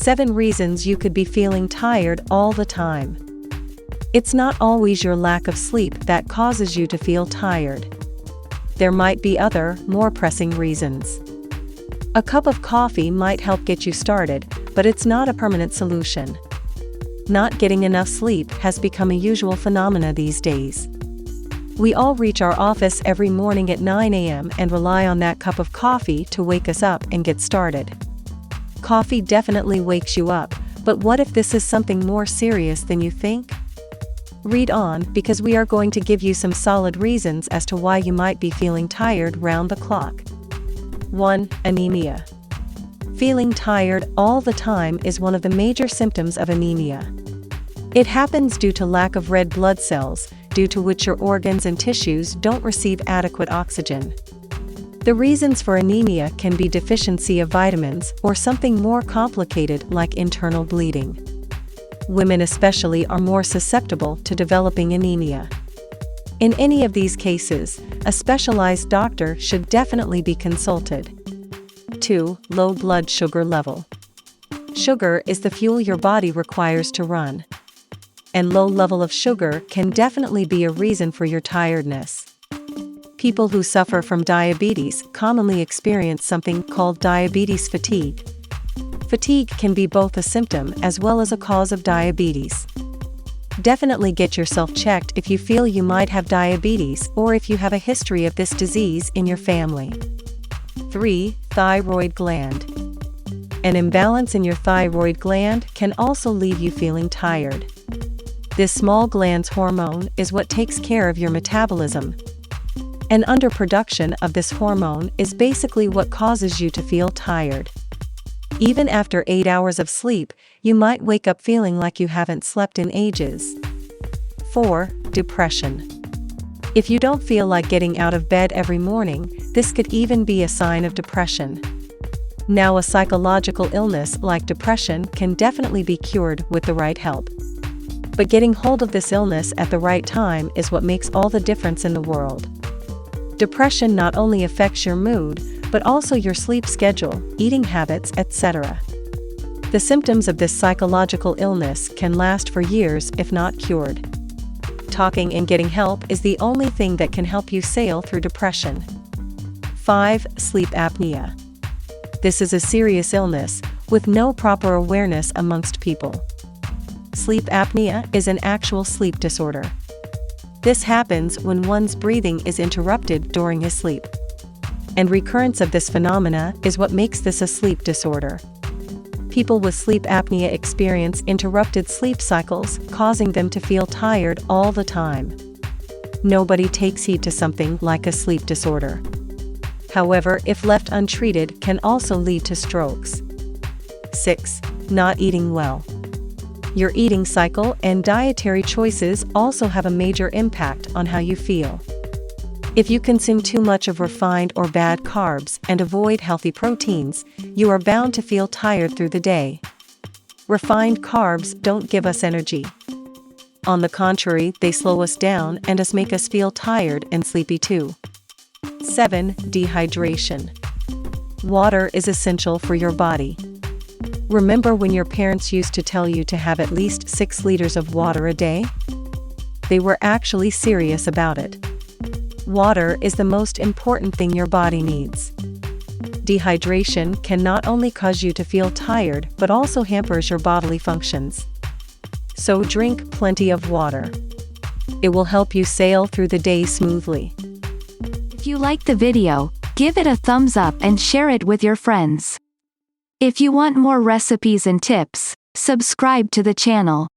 7 reasons you could be feeling tired all the time. It's not always your lack of sleep that causes you to feel tired. There might be other, more pressing reasons. A cup of coffee might help get you started, but it's not a permanent solution. Not getting enough sleep has become a usual phenomena these days. We all reach our office every morning at 9 a.m. and rely on that cup of coffee to wake us up and get started. Coffee definitely wakes you up, but what if this is something more serious than you think? Read on, because we are going to give you some solid reasons as to why you might be feeling tired round the clock. 1. Anemia. Feeling tired all the time is one of the major symptoms of anemia. It happens due to lack of red blood cells, due to which your organs and tissues don't receive adequate oxygen. The reasons for anemia can be deficiency of vitamins or something more complicated like internal bleeding. Women especially are more susceptible to developing anemia. In any of these cases, a specialized doctor should definitely be consulted. 2. Low blood sugar level. Sugar is the fuel your body requires to run. And low level of sugar can definitely be a reason for your tiredness. People who suffer from diabetes commonly experience something called diabetes fatigue. Fatigue can be both a symptom as well as a cause of diabetes. Definitely get yourself checked if you feel you might have diabetes or if you have a history of this disease in your family. 3. Thyroid gland. An imbalance in your thyroid gland can also leave you feeling tired. This small gland's hormone is what takes care of your metabolism. An underproduction of this hormone is basically what causes you to feel tired. Even after 8 hours of sleep, you might wake up feeling like you haven't slept in ages. 4. Depression. If you don't feel like getting out of bed every morning, this could even be a sign of depression. Now, a psychological illness like depression can definitely be cured with the right help. But getting hold of this illness at the right time is what makes all the difference in the world. Depression not only affects your mood, but also your sleep schedule, eating habits, etc. The symptoms of this psychological illness can last for years if not cured. Talking and getting help is the only thing that can help you sail through depression. 5. Sleep apnea. This is a serious illness, with no proper awareness amongst people. Sleep apnea is an actual sleep disorder. This happens when one's breathing is interrupted during his sleep. And recurrence of this phenomena is what makes this a sleep disorder. People with sleep apnea experience interrupted sleep cycles, causing them to feel tired all the time. Nobody takes heed to something like a sleep disorder. However, if left untreated, can also lead to strokes. 6. Not eating well. Your eating cycle and dietary choices also have a major impact on how you feel. If you consume too much of refined or bad carbs and avoid healthy proteins, you are bound to feel tired through the day. Refined carbs don't give us energy. On the contrary, they slow us down and make us feel tired and sleepy too. 7. Dehydration. Water is essential for your body. Remember when your parents used to tell you to have at least 6 liters of water a day? They were actually serious about it. Water is the most important thing your body needs. Dehydration can not only cause you to feel tired but also hampers your bodily functions. So drink plenty of water. It will help you sail through the day smoothly. If you like the video, give it a thumbs up and share it with your friends. If you want more recipes and tips, subscribe to the channel.